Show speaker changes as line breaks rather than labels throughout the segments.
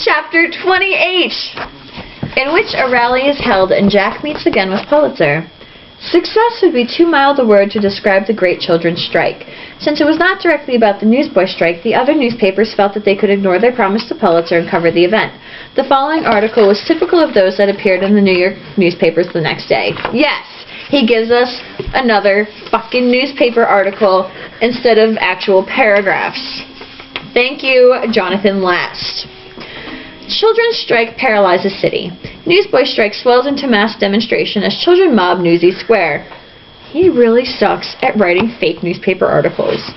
Chapter 28, in which a rally is held and Jack meets again with Pulitzer. Success would be too mild a word to describe the great children's strike. Since it was not directly about the newsboy strike, the other newspapers felt that they could ignore their promise to Pulitzer and cover the event. The following article was typical of those that appeared in the New York newspapers the next day. Yes, he gives us another fucking newspaper article instead of actual paragraphs. Thank you, Jonathan Last. Children's strike paralyzes city. Newsboy strike swells into mass demonstration as children mob Newsie Square. He really sucks at writing fake newspaper articles.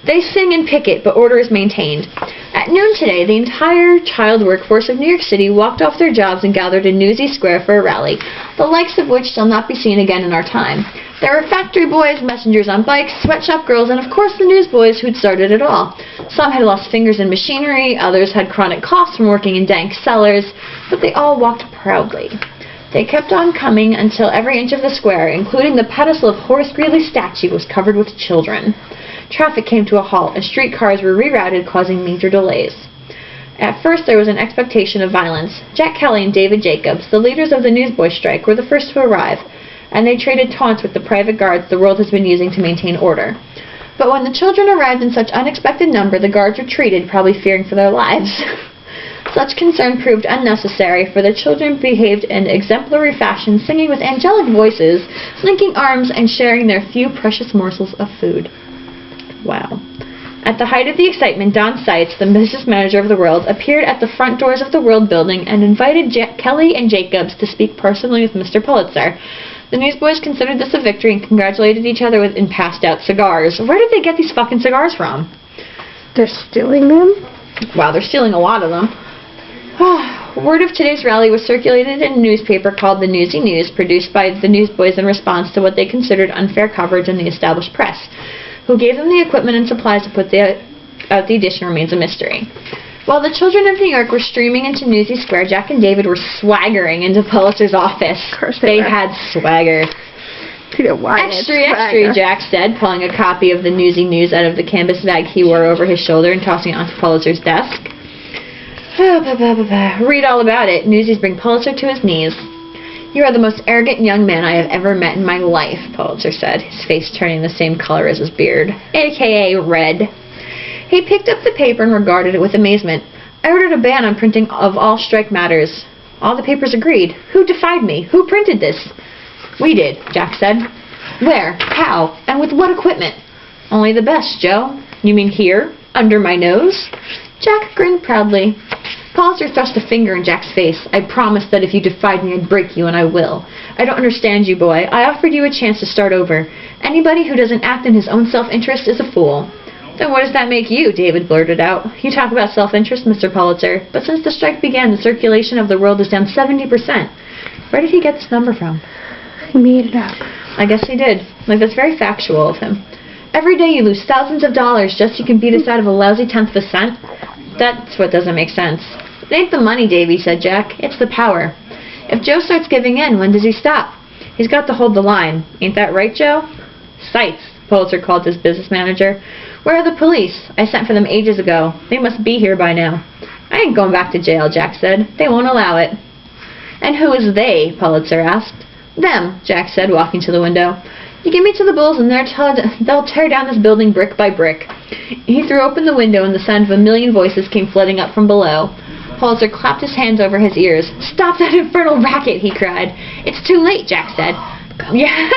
They sing and picket, but order is maintained. At noon today, the entire child workforce of New York City walked off their jobs and gathered in Newsie Square for a rally, the likes of which shall not be seen again in our time. There were factory boys, messengers on bikes, sweatshop girls, and of course the newsboys who'd started it all. Some had lost fingers in machinery, others had chronic coughs from working in dank cellars, but they all walked proudly. They kept on coming until every inch of the square, including the pedestal of Horace Greeley's statue, was covered with children. Traffic came to a halt, and streetcars were rerouted, causing major delays. At first, there was an expectation of violence. Jack Kelly and David Jacobs, the leaders of the newsboy strike, were the first to arrive, and they traded taunts with the private guards the world has been using to maintain order. But when the children arrived in such unexpected number, the guards retreated, probably fearing for their lives. Such concern proved unnecessary, for the children behaved in exemplary fashion, singing with angelic voices, linking arms, and sharing their few precious morsels of food. Wow. At the height of the excitement, Don Seitz, the business manager of the World, appeared at the front doors of the World building and invited Kelly and Jacobs to speak personally with Mr. Pulitzer. The newsboys considered this a victory and congratulated each other and passed out cigars. Where did they get these fucking cigars from?
They're stealing them?
Wow, they're stealing a lot of them. Word of today's rally was circulated in a newspaper called the Newsie News, produced by the newsboys in response to what they considered unfair coverage in the established press. Who gave them the equipment and supplies to put out the edition remains a mystery. While the children of New York were streaming into Newsie Square, Jack and David were swaggering into Pulitzer's office.
Of course they were.
had swagger. Extra, Jack said, pulling a copy of the Newsie News out of the canvas bag he wore over his shoulder and tossing it onto Pulitzer's desk. Read all about it. Newsies bring Pulitzer to his knees. You are the most arrogant young man I have ever met in my life, Pulitzer said, his face turning the same color as his beard, a.k.a. red. He picked up the paper and regarded it with amazement. I ordered a ban on printing of all strike matters. All the papers agreed. Who defied me? Who printed this? We did, Jack said. Where? How? And with what equipment? Only the best, Joe. You mean here? Under my nose? Jack grinned proudly. Pulitzer thrust a finger in Jack's face. I promised that if you defied me, I'd break you, and I will. I don't understand you, boy. I offered you a chance to start over. Anybody who doesn't act in his own self-interest is a fool. Then what does that make you? David blurted out. You talk about self-interest, Mr. Pulitzer, but since the strike began, the circulation of the World is down 70%. Where did he get this number from?
He made it up.
I guess he did. Like, that's very factual of him. Every day you lose thousands of dollars just so you can beat us out of a lousy tenth of a cent. That's what doesn't make sense. It ain't the money, Davy, said Jack. It's the power. If Joe starts giving in, when does he stop? He's got to hold the line. Ain't that right, Joe? Sights, Pulitzer called his business manager. Where are the police? I sent for them ages ago. They must be here by now. I ain't going back to jail, Jack said. They won't allow it. And who is they? Pulitzer asked. Them, Jack said, walking to the window. You give me to the bulls and they'll tear down this building brick by brick. He threw open the window and the sound of a million voices came flooding up from below. Pulitzer clapped his hands over his ears. Stop that infernal racket, he cried. It's too late, Jack said. Yeah,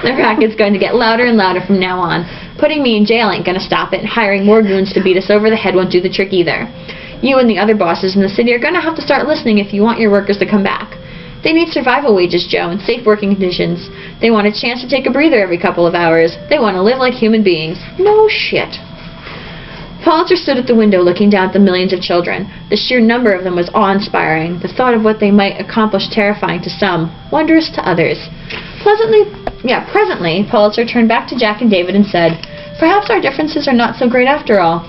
the racket's going to get louder and louder from now on. Putting me in jail ain't going to stop it. Hiring more goons to beat us over the head won't do the trick either. You and the other bosses in the city are going to have to start listening if you want your workers to come back. They need survival wages, Joe, and safe working conditions. They want a chance to take a breather every couple of hours. They want to live like human beings. No shit. Pulitzer stood at the window looking down at the millions of children. The sheer number of them was awe-inspiring, the thought of what they might accomplish terrifying to some, wondrous to others. Presently, Pulitzer turned back to Jack and David and said, Perhaps our differences are not so great after all.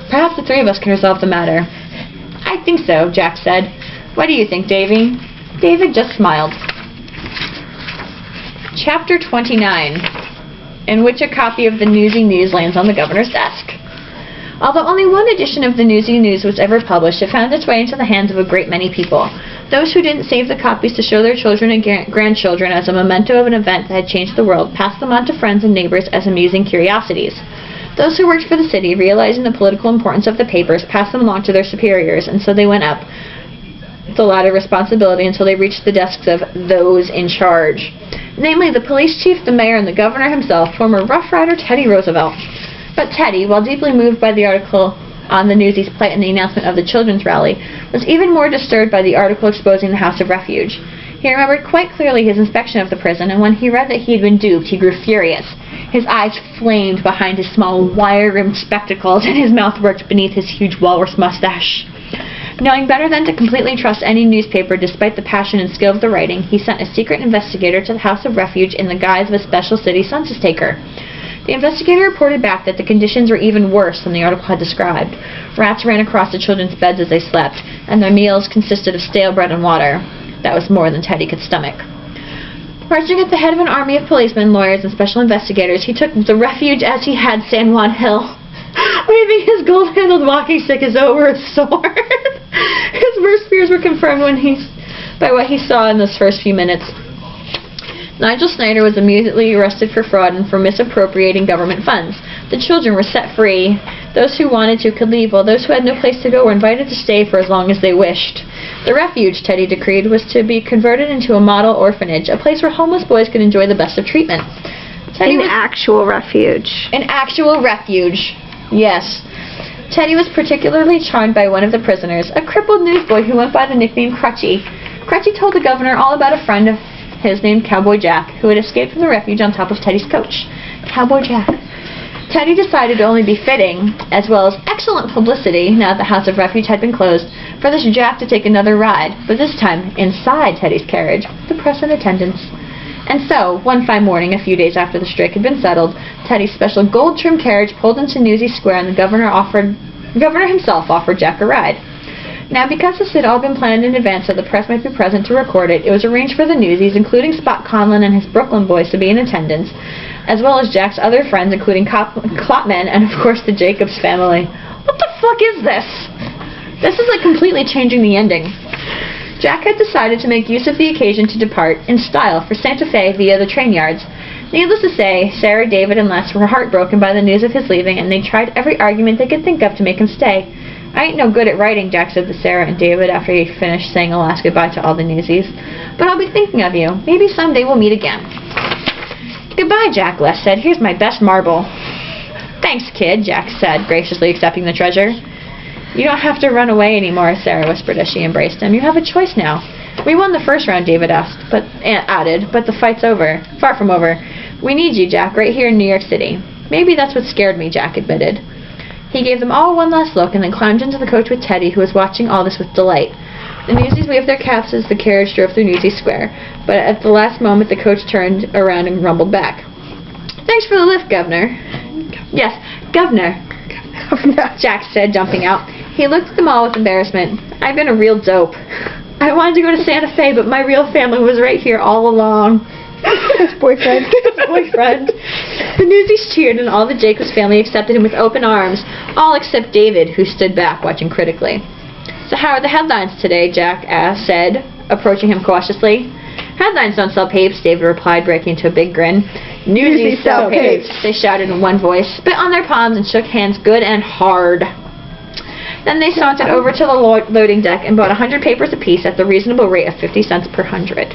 Perhaps the three of us can resolve the matter. I think so, Jack said. What do you think, Davy? David just smiled. Chapter 29, in which a copy of the Newsie News lands on the governor's desk. Although only one edition of the Newsie News was ever published, it found its way into the hands of a great many people. Those who didn't save the copies to show their children and grandchildren as a memento of an event that had changed the world passed them on to friends and neighbors as amusing curiosities. Those who worked for the city, realizing the political importance of the papers, passed them along to their superiors, and so they went up the ladder of responsibility until they reached the desks of those in charge. Namely, the police chief, the mayor, and the governor himself, former Rough Rider Teddy Roosevelt. But Teddy, while deeply moved by the article on the Newsies' plight and the announcement of the children's rally, was even more disturbed by the article exposing the House of Refuge. He remembered quite clearly his inspection of the prison, and when he read that he had been duped, he grew furious. His eyes flamed behind his small, wire-rimmed spectacles, and his mouth worked beneath his huge walrus mustache. Knowing better than to completely trust any newspaper despite the passion and skill of the writing, he sent a secret investigator to the House of Refuge in the guise of a special city census taker. The investigator reported back that the conditions were even worse than the article had described. Rats ran across the children's beds as they slept, and their meals consisted of stale bread and water. That was more than Teddy could stomach. Marching at the head of an army of policemen, lawyers, and special investigators, he took the refuge as he had San Juan Hill, waving his gold-handled walking stick as though it were a sword. His worst fears were confirmed by what he saw in those first few minutes. Nigel Snyder was immediately arrested for fraud and for misappropriating government funds. The children were set free. Those who wanted to could leave, while those who had no place to go were invited to stay for as long as they wished. The refuge, Teddy decreed, was to be converted into a model orphanage, a place where homeless boys could enjoy the best of treatment.
An actual refuge.
An actual refuge. Yes. Teddy was particularly charmed by one of the prisoners, a crippled newsboy who went by the nickname Crutchy. Crutchy told the governor all about a friend of his named Cowboy Jack, who had escaped from the refuge on top of Teddy's coach. Cowboy Jack. Teddy decided it would only be fitting, as well as excellent publicity, now that the House of Refuge had been closed, for this Jack to take another ride, but this time inside Teddy's carriage, with the press in attendance. And so, one fine morning, a few days after the strike had been settled, Teddy's special gold-trimmed carriage pulled into Newsie Square, and the governor himself offered Jack a ride. Now, because this had all been planned in advance so the press might be present to record it, it was arranged for the Newsies, including Spot Conlon and his Brooklyn boys, to be in attendance, as well as Jack's other friends, including Klopman and, of course, the Jacobs family. What the fuck is this? This is like completely changing the ending. Jack had decided to make use of the occasion to depart, in style, for Santa Fe via the train yards. Needless to say, Sarah, David, and Les were heartbroken by the news of his leaving, and they tried every argument they could think of to make him stay. I ain't no good at writing, Jack said to Sarah and David after he finished saying a last goodbye to all the Newsies. But I'll be thinking of you. Maybe someday we'll meet again. Goodbye, Jack, Les said. Here's my best marble. Thanks, kid, Jack said, graciously accepting the treasure. You don't have to run away anymore, Sarah whispered as she embraced him. You have a choice now. We won the first round, David added, but the fight's over. Far from over. We need you, Jack, right here in New York City. Maybe that's what scared me, Jack admitted. He gave them all one last look and then climbed into the coach with Teddy, who was watching all this with delight. The Newsies waved their caps as the carriage drove through Newsie Square, but at the last moment the coach turned around and rumbled back. Thanks for the lift, Governor. Yes, Governor, Jack said, jumping out. He looked at them all with embarrassment. I've been a real dope. I wanted to go to Santa Fe, but my real family was right here all along.
His boyfriend.
The Newsies cheered, and all the Jacobs family accepted him with open arms, all except David, who stood back, watching critically. So how are the headlines today, Jack said, approaching him cautiously. Headlines don't sell papes, David replied, breaking into a big grin. Newsies sell papes, they shouted in one voice, spit on their palms, and shook hands good and hard. Then they sauntered over to the loading deck and bought 100 papers apiece at the reasonable rate of 50 cents per 100.